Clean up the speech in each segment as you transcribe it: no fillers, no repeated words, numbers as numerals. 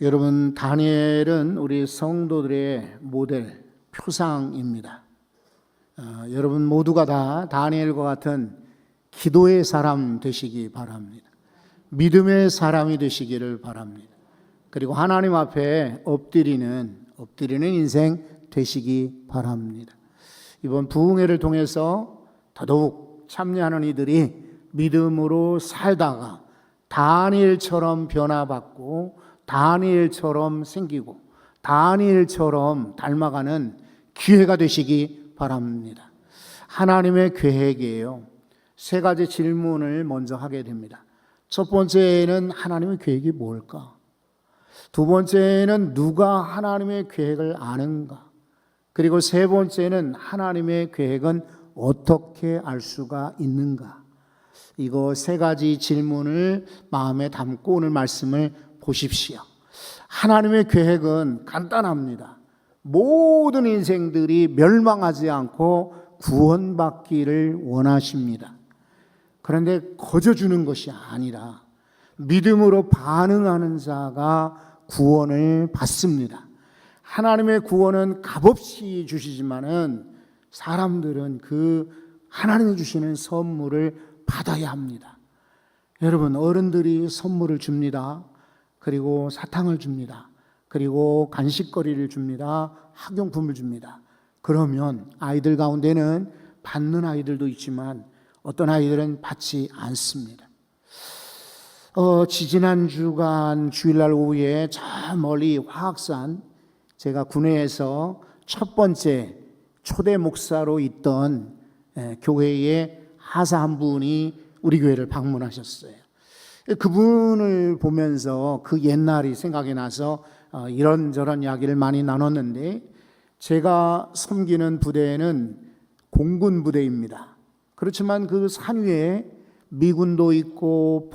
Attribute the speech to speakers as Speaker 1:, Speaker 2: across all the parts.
Speaker 1: 여러분, 다니엘은 우리 성도들의 모델, 표상입니다. 여러분 모두가 다 다니엘과 같은 기도의 사람 되시기 바랍니다. 믿음의 사람이 되시기를 바랍니다. 그리고 하나님 앞에 엎드리는 인생 되시기 바랍니다. 이번 부흥회를 통해서 더더욱 참여하는 이들이 믿음으로 살다가 다니엘처럼 변화받고 다니엘처럼 생기고 다니엘처럼 닮아가는 기회가 되시기 바랍니다. 하나님의 계획이에요. 세 가지 질문을 먼저 하게 됩니다. 첫 번째는 하나님의 계획이 뭘까? 두 번째는 누가 하나님의 계획을 아는가? 그리고 세 번째는 하나님의 계획은 어떻게 알 수가 있는가? 이거 세 가지 질문을 마음에 담고 오늘 말씀을 보십시오. 하나님의 계획은 간단합니다. 모든 인생들이 멸망하지 않고 구원받기를 원하십니다. 그런데 거저주는 것이 아니라 믿음으로 반응하는 자가 구원을 받습니다. 하나님의 구원은 값없이 주시지만은 사람들은 그 하나님이 주시는 선물을 받아야 합니다. 여러분, 어른들이 선물을 줍니다. 그리고 사탕을 줍니다. 그리고 간식거리를 줍니다. 학용품을 줍니다. 그러면 아이들 가운데는 받는 아이들도 있지만 어떤 아이들은 받지 않습니다. 지지난 주간 주일날 오후에 저 멀리 화학산, 제가 군회에서 첫 번째 초대 목사로 있던 교회의 하사 한 분이 우리 교회를 방문하셨어요. 그분을 보면서 그 옛날이 생각이 나서 이런저런 이야기를 많이 나눴는데, 제가 섬기는 부대는 공군 부대입니다. 그렇지만 그 산 위에 미군도 있고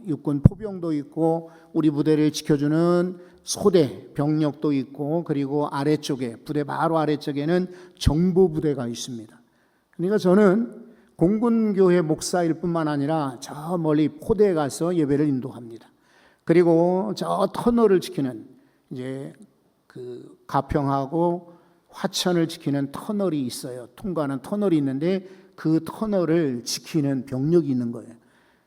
Speaker 1: 육군 포병도 있고 우리 부대를 지켜주는 소대 병력도 있고, 그리고 아래쪽에 부대 바로 아래쪽에는 정보부대가 있습니다. 그러니까 저는 공군교회 목사일 뿐만 아니라 저 멀리 포대에 가서 예배를 인도합니다. 그리고 저 터널을 지키는, 이제 그 가평하고 화천을 지키는 터널이 있어요. 통과하는 터널이 있는데 그 터널을 지키는 병력이 있는 거예요.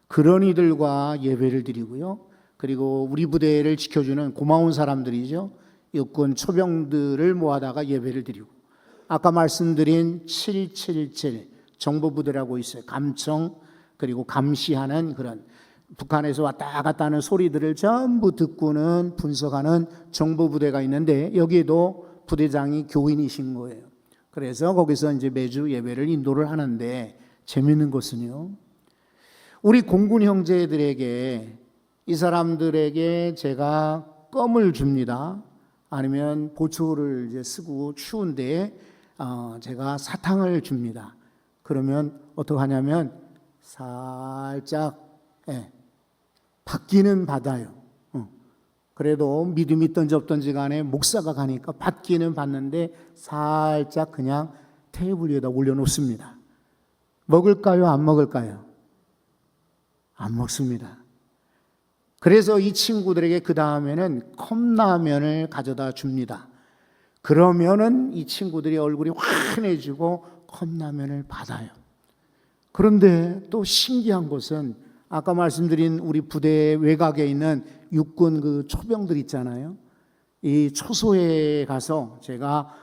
Speaker 1: 그런 이들과 예배를 드리고요. 그리고 우리 부대를 지켜주는 고마운 사람들이죠. 육군 초병들을 모아다가 예배를 드리고, 아까 말씀드린 777 정보부대라고 있어요. 감청, 그리고 감시하는 그런 북한에서 왔다 갔다 하는 소리들을 전부 듣고는 분석하는 정보부대가 있는데, 여기에도 부대장이 교인이신 거예요. 그래서 거기서 이제 매주 예배를 인도를 하는데, 재미있는 것은요, 우리 공군 형제들에게, 이 사람들에게 제가 껌을 줍니다. 아니면 보초를 이제 쓰고 추운데 제가 사탕을 줍니다. 그러면 어떻게 하냐면 살짝 받기는 받아요. 그래도 믿음이 있던지 없던지 간에 목사가 가니까 받기는 받는데 살짝 그냥 테이블 위에다 올려놓습니다. 먹을까요? 안 먹을까요? 안 먹습니다. 그래서 이 친구들에게 그 다음에는 컵라면을 가져다 줍니다. 그러면은 이 친구들이 얼굴이 환해지고 컵라면을 받아요. 그런데 또 신기한 것은, 아까 말씀드린 우리 부대 외곽에 있는 육군 그 초병들 있잖아요. 이 초소에 가서 제가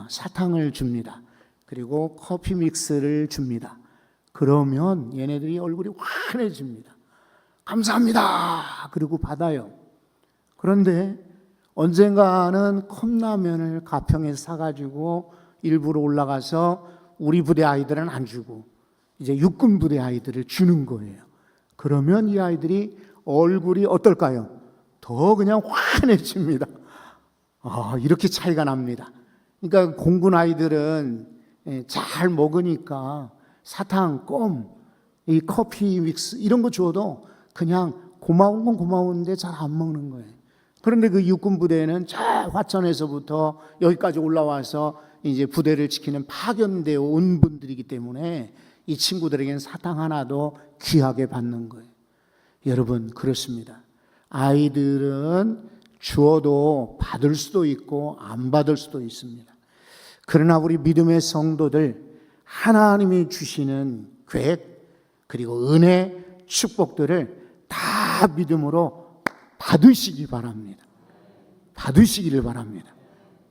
Speaker 1: 사탕을 줍니다. 그리고 커피 믹스를 줍니다. 그러면 얘네들이 얼굴이 환해집니다. 감사합니다. 그리고 받아요. 그런데 언젠가는 컵라면을 가평에서 사가지고 일부러 올라가서 우리 부대 아이들은 안 주고 이제 육군 부대 아이들을 주는 거예요. 그러면 이 아이들이 얼굴이 어떨까요? 더 그냥 환해집니다. 이렇게 차이가 납니다. 그러니까 공군 아이들은 잘 먹으니까 사탕, 껌, 이 커피 믹스 이런 거 줘도 그냥 고마운 건 고마운데 잘 안 먹는 거예요. 그런데 그 육군 부대는 저 화천에서부터 여기까지 올라와서 이제 부대를 지키는 파견되어 온 분들이기 때문에 이 친구들에게는 사탕 하나도 귀하게 받는 거예요. 여러분, 그렇습니다. 아이들은 주어도 받을 수도 있고 안 받을 수도 있습니다. 그러나 우리 믿음의 성도들, 하나님이 주시는 계획 그리고 은혜, 축복들을 다 믿음으로 받으시기 바랍니다. 받으시기를 바랍니다.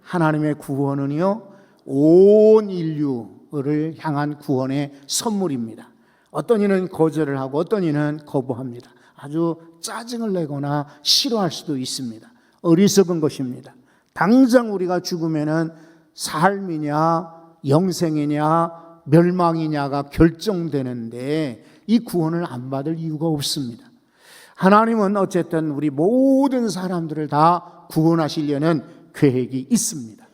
Speaker 1: 하나님의 구원은요, 온 인류를 향한 구원의 선물입니다. 어떤 이는 거절을 하고 어떤 이는 거부합니다. 아주 짜증을 내거나 싫어할 수도 있습니다. 어리석은 것입니다. 당장 우리가 죽으면은 삶이냐 영생이냐 멸망이냐가 결정되는데 이 구원을 안 받을 이유가 없습니다. 하나님은 어쨌든 우리 모든 사람들을 다 구원하시려는 계획이 있습니다.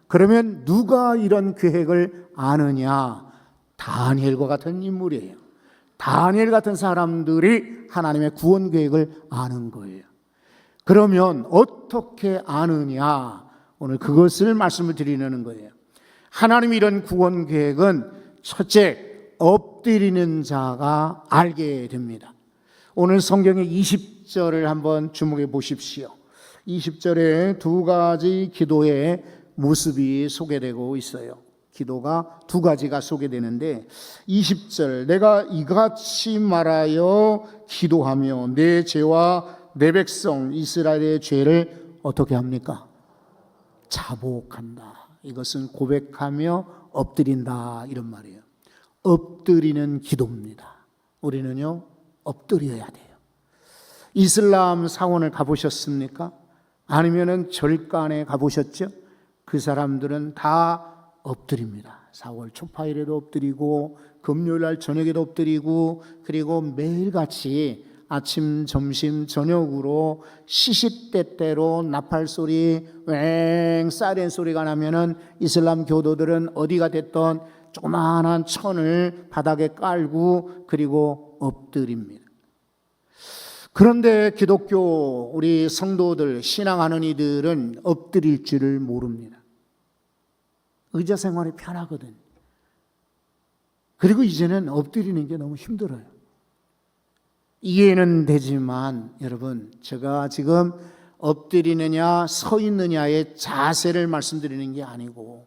Speaker 1: 그러면 누가 이런 계획을 아느냐? 다니엘과 같은 인물이에요. 다니엘 같은 사람들이 하나님의 구원 계획을 아는 거예요. 그러면 어떻게 아느냐? 오늘 그것을 말씀을 드리는 거예요. 하나님이 이런 구원 계획은 첫째, 엎드리는 자가 알게 됩니다. 오늘 성경의 20절을 한번 주목해 보십시오. 20절에 두 가지 기도의 모습이 소개되고 있어요. 기도가 두 가지가 소개되는데 20절, 내가 이같이 말하여 기도하며 내 죄와 내 백성 이스라엘의 죄를 어떻게 합니까? 자복한다. 이것은 고백하며 엎드린다 이런 말이에요. 엎드리는 기도입니다. 우리는요 엎드려야 돼요. 이슬람 사원을 가보셨습니까? 아니면은 절간에 가보셨죠? 그 사람들은 다 엎드립니다. 4월 초파일에도 엎드리고 금요일날 저녁에도 엎드리고 그리고 매일같이 아침, 점심, 저녁으로 시시때때로 나팔 소리, 왱 사이렌 소리가 나면은 이슬람 교도들은 어디가 됐던 조그마한 천을 바닥에 깔고 그리고 엎드립니다. 그런데 기독교 우리 성도들 신앙하는 이들은 엎드릴 줄을 모릅니다. 의자 생활이 편하거든. 그리고 이제는 엎드리는 게 너무 힘들어요. 이해는 되지만 여러분, 제가 지금 엎드리느냐 서 있느냐의 자세를 말씀드리는 게 아니고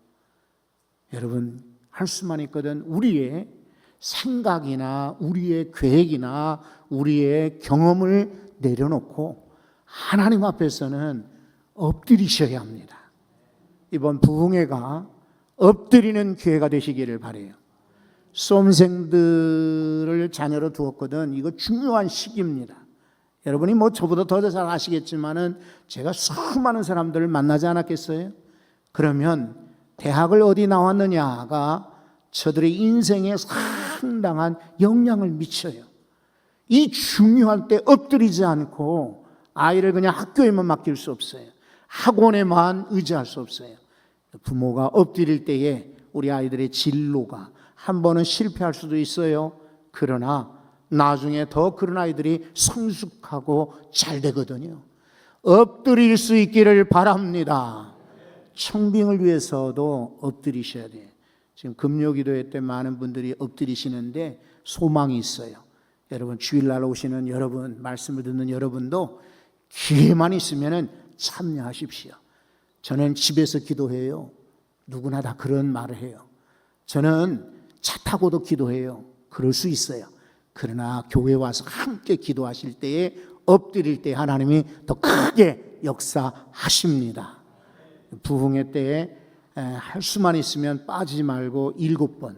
Speaker 1: 여러분 할 수만 있거든 우리의 생각이나 우리의 계획이나 우리의 경험을 내려놓고 하나님 앞에서는 엎드리셔야 합니다. 이번 부흥회가 엎드리는 기회가 되시기를 바라요. 수험생들을 자녀로 두었거든. 이거 중요한 시기입니다. 여러분이 뭐 저보다 더 잘 아시겠지만은 제가 수많은 사람들을 만나지 않았겠어요? 그러면 대학을 어디 나왔느냐가 저들의 인생에 상당한 영향을 미쳐요. 이 중요할 때 엎드리지 않고 아이를 그냥 학교에만 맡길 수 없어요. 학원에만 의지할 수 없어요. 부모가 엎드릴 때에 우리 아이들의 진로가 한 번은 실패할 수도 있어요. 그러나 나중에 더 그런 아이들이 성숙하고 잘 되거든요. 엎드릴 수 있기를 바랍니다. 청빙을 위해서도 엎드리셔야 돼요. 지금 금요기도회 때 많은 분들이 엎드리시는데 소망이 있어요. 여러분 주일날 오시는 여러분, 말씀을 듣는 여러분도 기회만 있으면 참여하십시오. 저는 집에서 기도해요. 누구나 다 그런 말을 해요. 저는 차 타고도 기도해요. 그럴 수 있어요. 그러나 교회 와서 함께 기도하실 때에 엎드릴 때 하나님이 더 크게 역사하십니다. 부흥회 때에 할 수만 있으면 빠지지 말고 7번.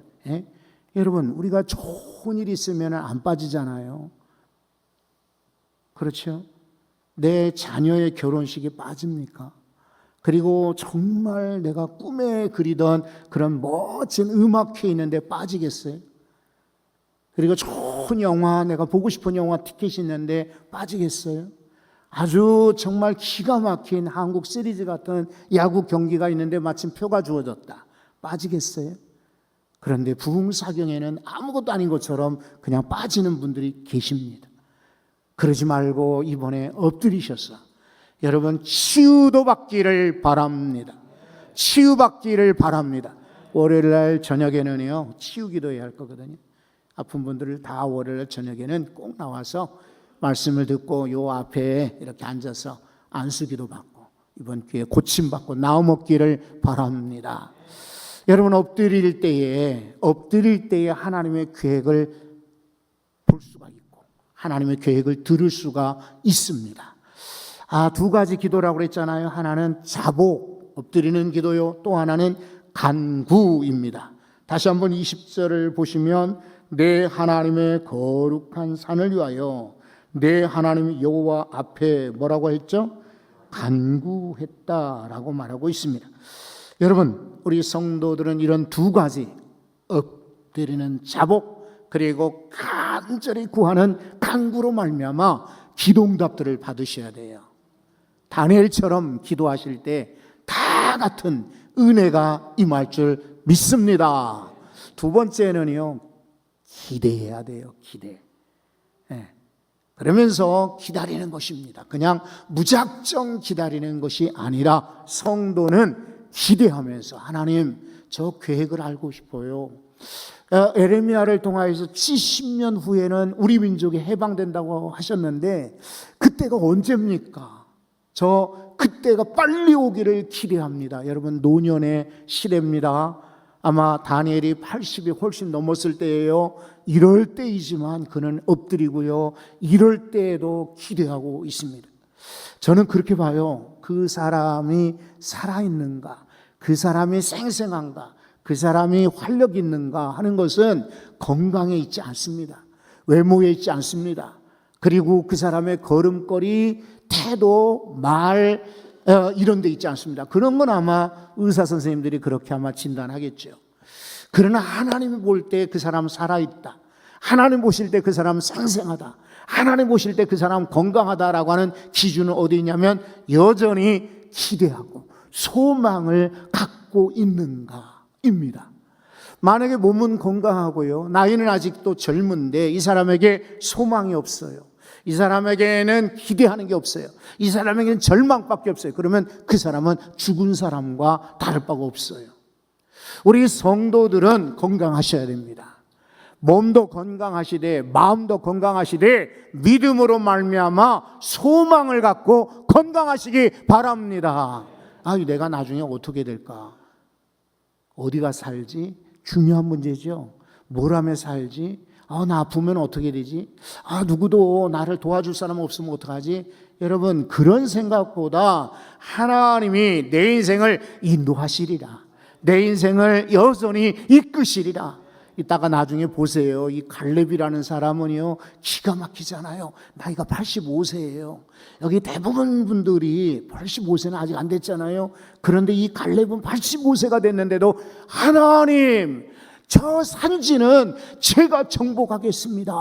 Speaker 1: 여러분 우리가 좋은 일이 있으면 안 빠지잖아요. 그렇죠? 내 자녀의 결혼식에 빠집니까? 그리고 정말 내가 꿈에 그리던 그런 멋진 음악회 있는데 빠지겠어요? 그리고 좋은 영화, 내가 보고 싶은 영화 티켓이 있는데 빠지겠어요? 아주 정말 기가 막힌 한국 시리즈 같은 야구 경기가 있는데 마침 표가 주어졌다. 빠지겠어요? 그런데 부흥사경에는 아무것도 아닌 것처럼 그냥 빠지는 분들이 계십니다. 그러지 말고 이번에 엎드리셔서 여러분 치유도 받기를 바랍니다. 치유받기를 바랍니다. 월요일날 저녁에는요 치유기도해야 할 거거든요. 아픈 분들을 다 월요일 저녁에는 꼭 나와서 말씀을 듣고 요 앞에 이렇게 앉아서 안수기도 받고 이번 기회에 고침받고 나음 얻기를 바랍니다. 여러분, 엎드릴 때에 하나님의 계획을 볼 수가 있고 하나님의 계획을 들을 수가 있습니다. 두 가지 기도라고 그랬잖아요. 하나는 자복, 엎드리는 기도요. 또 하나는 간구입니다. 다시 한번 20절을 보시면 내 하나님의 거룩한 산을 위하여 내 하나님 여호와 앞에 뭐라고 했죠? 간구했다라고 말하고 있습니다. 여러분, 우리 성도들은 이런 두 가지, 엎드리는 자복 그리고 간절히 구하는 간구로 말미암아 기도응답들을 받으셔야 돼요. 다니엘처럼 기도하실 때 다 같은 은혜가 임할 줄 믿습니다. 두 번째는요, 기대해야 돼요. 기대. 그러면서 기다리는 것입니다. 그냥 무작정 기다리는 것이 아니라 성도는 기대하면서 하나님, 저 계획을 알고 싶어요. 에레미야를 통하여서 70년 후에는 우리 민족이 해방된다고 하셨는데 그때가 언제입니까? 그때가 빨리 오기를 기대합니다. 여러분, 노년의 시대입니다. 아마 다니엘이 80이 훨씬 넘었을 때예요. 이럴 때이지만 그는 엎드리고요, 이럴 때에도 기대하고 있습니다. 저는 그렇게 봐요. 그 사람이 살아있는가, 그 사람이 생생한가, 그 사람이 활력 있는가 하는 것은 건강에 있지 않습니다. 외모에 있지 않습니다. 그리고 그 사람의 걸음걸이, 태도, 말 이런 데 있지 않습니다. 그런 건 아마 의사 선생님들이 그렇게 아마 진단하겠죠. 그러나 하나님이 볼 때 그 사람 살아있다, 하나님 보실 때 그 사람 생생하다, 하나님 보실 때 그 사람 건강하다라고 하는 기준은 어디 있냐면 여전히 기대하고 소망을 갖고 있는가입니다. 만약에 몸은 건강하고요, 나이는 아직도 젊은데 이 사람에게 소망이 없어요, 이 사람에게는 기대하는 게 없어요, 이 사람에게는 절망밖에 없어요. 그러면 그 사람은 죽은 사람과 다를 바가 없어요. 우리 성도들은 건강하셔야 됩니다. 몸도 건강하시되 마음도 건강하시되 믿음으로 말미암아 소망을 갖고 건강하시기 바랍니다. 내가 나중에 어떻게 될까? 어디가 살지? 중요한 문제죠. 뭘 하며 살지? 나 아프면 어떻게 되지? 누구도 나를 도와줄 사람 없으면 어떡하지? 여러분, 그런 생각보다 하나님이 내 인생을 인도하시리라, 내 인생을 여전히 이끄시리라. 이따가 나중에 보세요. 이 갈렙이라는 사람은요, 기가 막히잖아요. 나이가 85세예요. 여기 대부분 분들이 85세는 아직 안 됐잖아요. 그런데 이 갈렙은 85세가 됐는데도 하나님, 저 산지는 제가 정복하겠습니다,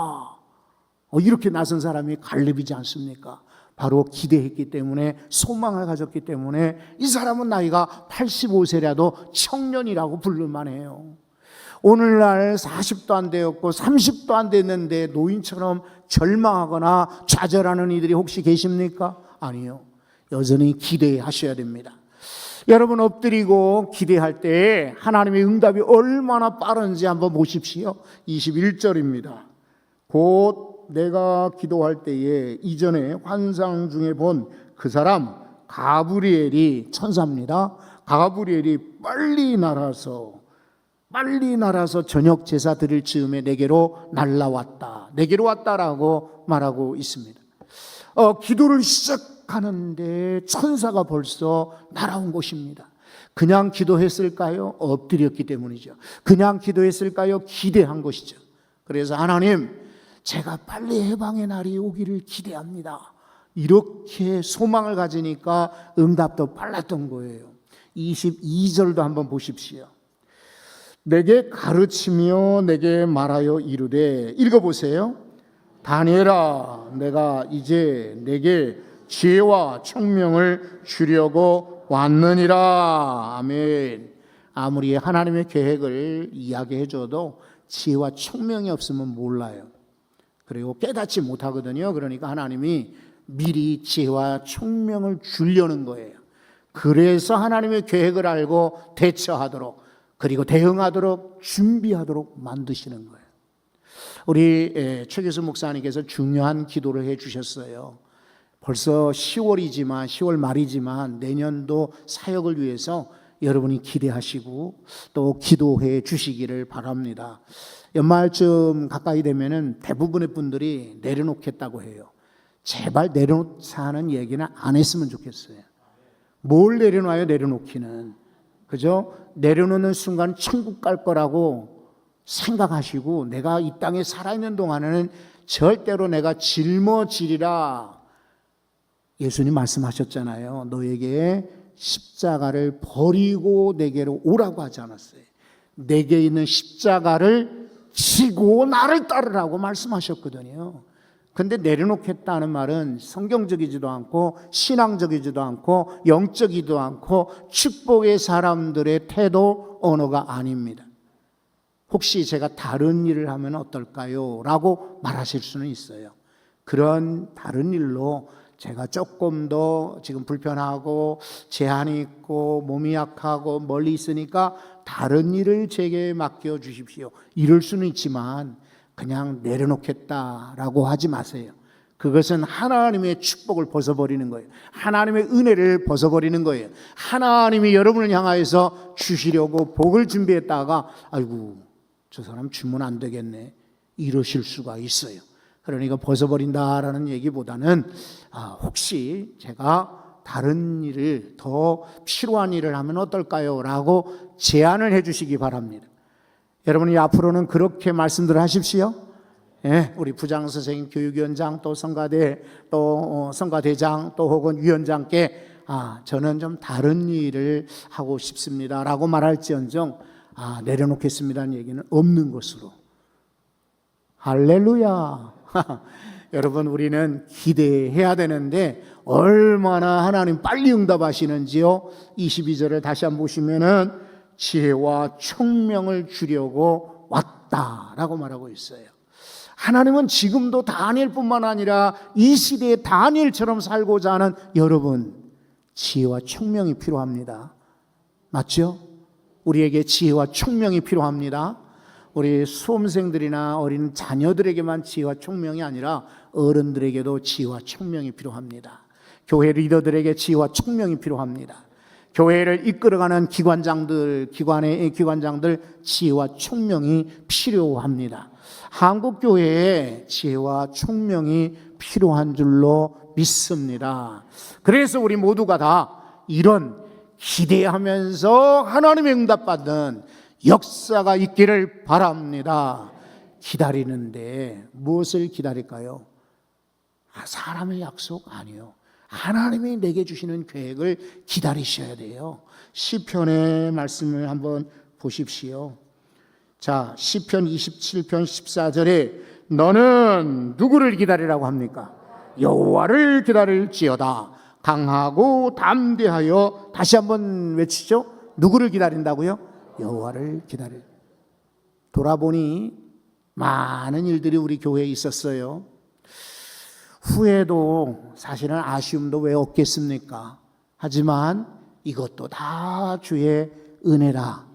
Speaker 1: 이렇게 나선 사람이 갈렙이지 않습니까? 바로 기대했기 때문에, 소망을 가졌기 때문에 이 사람은 나이가 85세라도 청년이라고 부를 만해요. 오늘날 40도 안 되었고 30도 안 됐는데 노인처럼 절망하거나 좌절하는 이들이 혹시 계십니까? 아니요. 여전히 기대하셔야 됩니다. 여러분, 엎드리고 기대할 때 하나님의 응답이 얼마나 빠른지 한번 보십시오. 21절입니다. 곧 내가 기도할 때에 이전에 환상 중에 본 그 사람 가브리엘이, 천사입니다. 가브리엘이 빨리 날아서 저녁 제사 드릴 즈음에 내게로 날아왔다, 내게로 왔다라고 말하고 있습니다. 기도를 시작하는데 천사가 벌써 날아온 것입니다. 그냥 기도했을까요? 엎드렸기 때문이죠. 그냥 기도했을까요? 기대한 것이죠. 그래서 하나님, 제가 빨리 해방의 날이 오기를 기대합니다, 이렇게 소망을 가지니까 응답도 빨랐던 거예요. 22절도 한번 보십시오. 내게 가르치며 내게 말하여 이르되, 읽어보세요. 다니엘아, 내가 이제 내게 지혜와 총명을 주려고 왔느니라. 아멘. 아무리 하나님의 계획을 이야기해줘도 지혜와 총명이 없으면 몰라요. 그리고 깨닫지 못하거든요. 그러니까 하나님이 미리 지혜와 총명을 주려는 거예요. 그래서 하나님의 계획을 알고 대처하도록, 그리고 대응하도록 준비하도록 만드시는 거예요. 우리 최규수 목사님께서 중요한 기도를 해 주셨어요. 벌써 10월이지만 10월 말이지만 내년도 사역을 위해서 여러분이 기대하시고 또 기도해 주시기를 바랍니다. 연말쯤 가까이 되면은 대부분의 분들이 내려놓겠다고 해요. 제발 내려놓자는 얘기는 안 했으면 좋겠어요. 뭘 내려놔요? 내려놓기는. 그죠? 내려놓는 순간 천국 갈 거라고 생각하시고 내가 이 땅에 살아있는 동안에는 절대로 내가 짊어지리라. 예수님 말씀하셨잖아요. 너에게 십자가를 버리고 내게로 오라고 하지 않았어요. 내게 있는 십자가를 지고 나를 따르라고 말씀하셨거든요. 근데 내려놓겠다는 말은 성경적이지도 않고 신앙적이지도 않고 영적이지도 않고 축복의 사람들의 태도 언어가 아닙니다. 혹시 제가 다른 일을 하면 어떨까요? 라고 말하실 수는 있어요. 그런 다른 일로 제가 조금 더 지금 불편하고 제한이 있고 몸이 약하고 멀리 있으니까 다른 일을 제게 맡겨 주십시오. 이럴 수는 있지만 그냥 내려놓겠다라고 하지 마세요. 그것은 하나님의 축복을 벗어버리는 거예요. 하나님의 은혜를 벗어버리는 거예요. 하나님이 여러분을 향하여서 주시려고 복을 준비했다가 아이고 저 사람 주면 안 되겠네 이러실 수가 있어요. 그러니까 벗어버린다라는 얘기보다는 혹시 제가 다른 일을 더 필요한 일을 하면 어떨까요? 라고 제안을 해 주시기 바랍니다. 여러분이 앞으로는 그렇게 말씀들을 하십시오. 예, 우리 부장선생님, 교육위원장, 또 성가대, 또 성가대장, 또 혹은 위원장께 저는 좀 다른 일을 하고 싶습니다 라고 말할지언정 내려놓겠습니다는 얘기는 없는 것으로. 할렐루야. 여러분 우리는 기대해야 되는데 얼마나 하나님 빨리 응답하시는지요. 22절을 다시 한번 보시면은 지혜와 총명을 주려고 왔다라고 말하고 있어요. 하나님은 지금도 다니엘뿐만 아니라 이 시대에 다니엘처럼 살고자 하는 여러분 지혜와 총명이 필요합니다. 맞죠? 우리에게 지혜와 총명이 필요합니다. 우리 수험생들이나 어린 자녀들에게만 지혜와 총명이 아니라 어른들에게도 지혜와 총명이 필요합니다. 교회 리더들에게 지혜와 총명이 필요합니다. 교회를 이끌어가는 기관장들 지혜와 총명이 필요합니다. 한국 교회에 지혜와 총명이 필요한 줄로 믿습니다. 그래서 우리 모두가 다 이런 기대하면서 하나님의 응답받는 역사가 있기를 바랍니다. 기다리는데 무엇을 기다릴까요? 사람의 약속 아니요. 하나님이 내게 주시는 계획을 기다리셔야 돼요. 시편의 말씀을 한번 보십시오. 자, 시편 27편 14절에 너는 누구를 기다리라고 합니까? 여호와를 기다릴지어다. 강하고 담대하여 다시 한번 외치죠. 누구를 기다린다고요? 여호와를 기다릴. 돌아보니 많은 일들이 우리 교회에 있었어요. 후회도 사실은 아쉬움도 왜 없겠습니까? 하지만 이것도 다 주의 은혜라,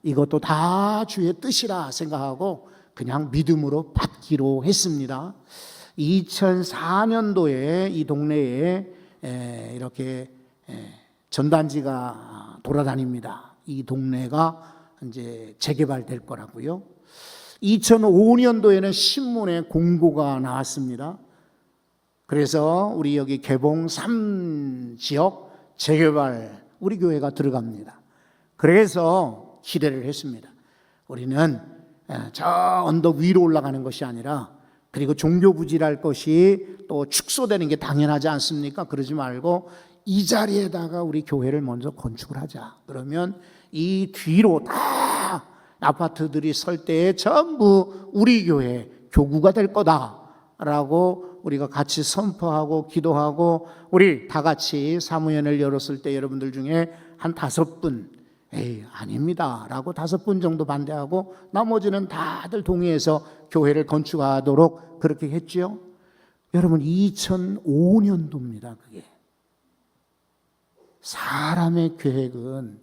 Speaker 1: 이것도 다 주의 뜻이라 생각하고 그냥 믿음으로 받기로 했습니다. 2004년도에 이 동네에 이렇게 전단지가 돌아다닙니다. 이 동네가 이제 재개발될 거라고요. 2005년도에는 신문에 공고가 나왔습니다. 그래서 우리 여기 개봉 3지역 재개발 우리 교회가 들어갑니다. 그래서 기대를 했습니다. 우리는 저 언덕 위로 올라가는 것이 아니라 그리고 종교부지랄 것이 또 축소되는 게 당연하지 않습니까? 그러지 말고 이 자리에다가 우리 교회를 먼저 건축을 하자. 그러면 이 뒤로 다 아파트들이 설 때에 전부 우리 교회 교구가 될 거다라고 우리가 같이 선포하고 기도하고 우리 다 같이 사무연을 열었을 때 여러분들 중에 한 5분 아닙니다 라고 5분 정도 반대하고 나머지는 다들 동의해서 교회를 건축하도록 그렇게 했죠. 여러분 2005년도입니다. 그게 사람의 계획은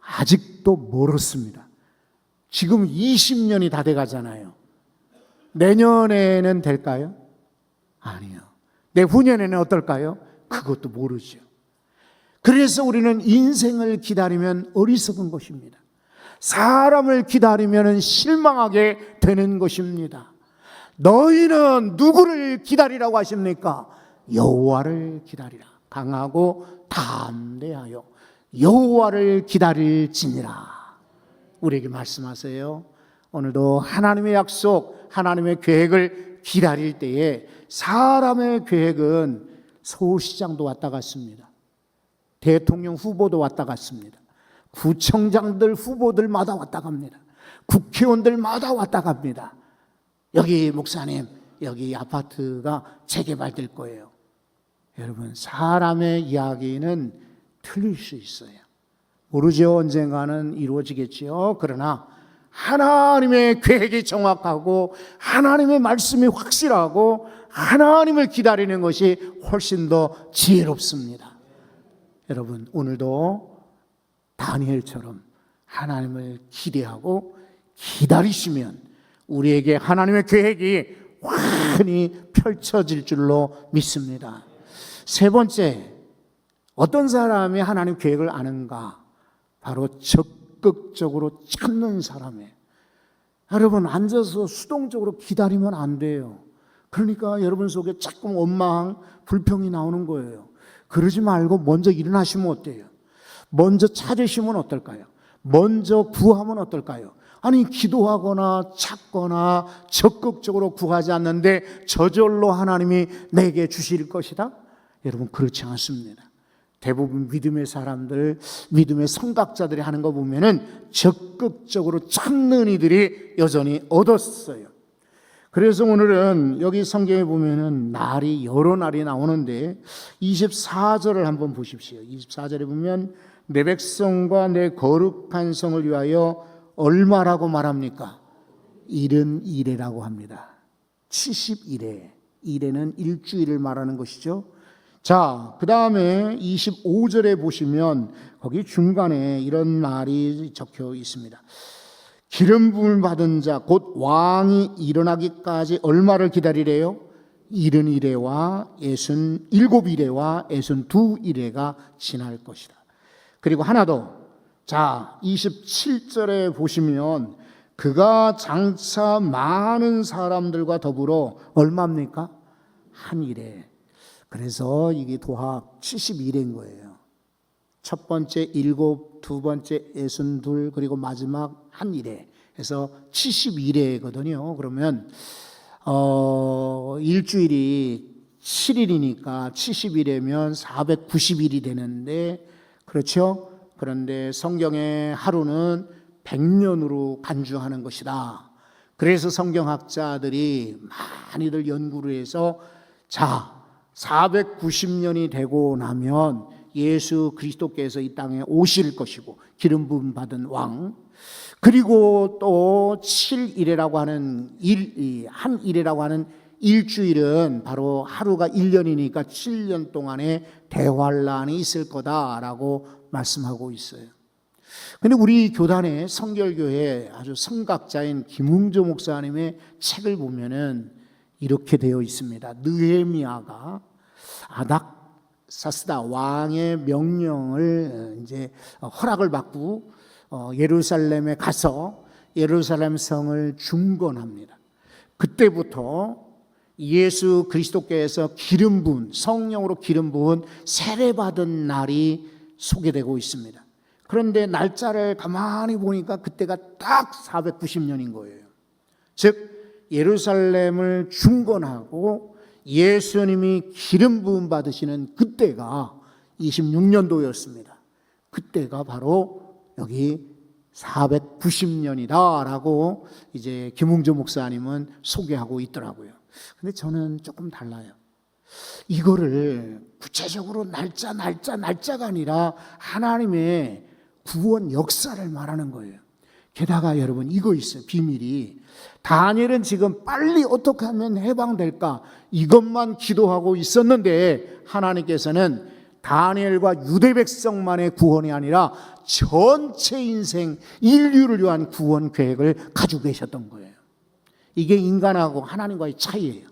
Speaker 1: 아직도 멀었습니다. 지금 20년이 다 돼가잖아요. 내년에는 될까요? 아니요. 내 후년에는 어떨까요? 그것도 모르죠. 그래서 우리는 인생을 기다리면 어리석은 것입니다. 사람을 기다리면 실망하게 되는 것입니다. 너희는 누구를 기다리라고 하십니까? 여호와를 기다리라. 강하고 담대하여 여호와를 기다릴지니라. 우리에게 말씀하세요. 오늘도 하나님의 약속, 하나님의 계획을 기다릴 때에 사람의 계획은 서울시장도 왔다 갔습니다. 대통령 후보도 왔다 갔습니다. 구청장들 후보들마다 왔다 갑니다. 국회의원들마다 왔다 갑니다. 여기 목사님, 여기 아파트가 재개발될 거예요. 여러분, 사람의 이야기는 틀릴 수 있어요. 모르죠. 언젠가는 이루어지겠지요. 그러나 하나님의 계획이 정확하고 하나님의 말씀이 확실하고 하나님을 기다리는 것이 훨씬 더 지혜롭습니다. 여러분, 오늘도 다니엘처럼 하나님을 기대하고 기다리시면 우리에게 하나님의 계획이 환히 펼쳐질 줄로 믿습니다. 세 번째, 어떤 사람이 하나님 계획을 아는가? 바로 적극적으로 찾는 사람이에요. 여러분, 앉아서 수동적으로 기다리면 안 돼요. 그러니까 여러분 속에 자꾸 원망, 불평이 나오는 거예요. 그러지 말고 먼저 일어나시면 어때요? 먼저 찾으시면 어떨까요? 먼저 구하면 어떨까요? 아니, 기도하거나 찾거나 적극적으로 구하지 않는데 저절로 하나님이 내게 주실 것이다? 여러분, 그렇지 않습니다. 대부분 믿음의 사람들, 믿음의 성각자들이 하는 거 보면은 적극적으로 찾는 이들이 여전히 얻었어요. 그래서 오늘은 여기 성경에 보면은 날이 여러 날이 나오는데 24절을 한번 보십시오. 24절에 보면 내 백성과 내 거룩한 성을 위하여 얼마라고 말합니까? 70일이라고 합니다. 70일에, 일에는 일주일을 말하는 것이죠. 자, 그 다음에 25절에 보시면 거기 중간에 이런 말이 적혀 있습니다. 기름 부음을 받은 자 곧 왕이 일어나기까지 얼마를 기다리래요? 70일에와 67일에와 62일에가 지날 것이다. 그리고 하나 더, 자 27절에 보시면 그가 장차 많은 사람들과 더불어 얼마입니까? 한 일에. 그래서 이게 도합 70일인 거예요. 첫 번째 7, 두 번째 62, 그리고 마지막 한 일에 해서 70일이거든요. 그러면 일주일이 7일이니까 70일이면 490일이 되는데, 그렇죠? 그런데 성경의 하루는 100년으로 간주하는 것이다. 그래서 성경학자들이 많이들 연구를 해서 자 490년이 되고 나면 예수 그리스도께서 이 땅에 오실 것이고 기름 부음 받은 왕, 그리고 또 7일이라고 하는 한 일이라고 하는 일주일은 바로 하루가 1년이니까 7년 동안의 대환란이 있을 거다라고 말씀하고 있어요. 근데 우리 교단의 성결교회 아주 성각자인 김웅조 목사님의 책을 보면은 이렇게 되어 있습니다. 느헤미야가 아닥사스다 왕의 명령을 이제 허락을 받고 예루살렘에 가서 예루살렘 성을 중건합니다. 그때부터 예수 그리스도께서 기름 부은, 성령으로 기름 부은 세례받은 날이 소개되고 있습니다. 그런데 날짜를 가만히 보니까 그때가 딱 490년인 거예요. 즉 예루살렘을 중건하고 예수님이 기름 부음 받으시는 그때가 26년도였습니다. 그때가 바로 여기 490년이다라고 이제 김웅조 목사님은 소개하고 있더라고요. 근데 저는 조금 달라요. 이거를 구체적으로 날짜가 아니라 하나님의 구원 역사를 말하는 거예요. 게다가 여러분 이거 있어요. 비밀이. 다니엘은 지금 빨리 어떻게 하면 해방될까 이것만 기도하고 있었는데 하나님께서는 다니엘과 유대 백성만의 구원이 아니라 전체 인생 인류를 위한 구원 계획을 가지고 계셨던 거예요. 이게 인간하고 하나님과의 차이예요.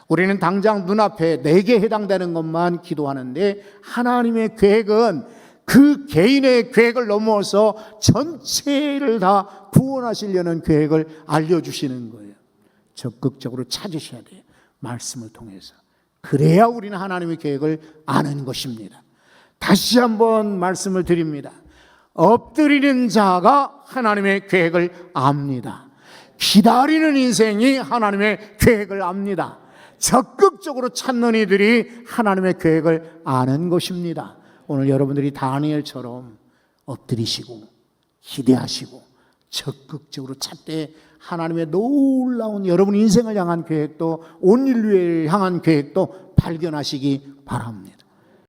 Speaker 1: 우리는 당장 눈앞에 내게 해당되는 것만 기도하는데 하나님의 계획은 그 개인의 계획을 넘어서 전체를 다 구원하시려는 계획을 알려주시는 거예요. 적극적으로 찾으셔야 돼요. 말씀을 통해서. 그래야 우리는 하나님의 계획을 아는 것입니다. 다시 한번 말씀을 드립니다. 엎드리는 자가 하나님의 계획을 압니다. 기다리는 인생이 하나님의 계획을 압니다. 적극적으로 찾는 이들이 하나님의 계획을 아는 것입니다. 오늘 여러분들이 다니엘처럼 엎드리시고 기대하시고 적극적으로 찾되 하나님의 놀라운 여러분 인생을 향한 계획도 온 인류를 향한 계획도 발견하시기 바랍니다.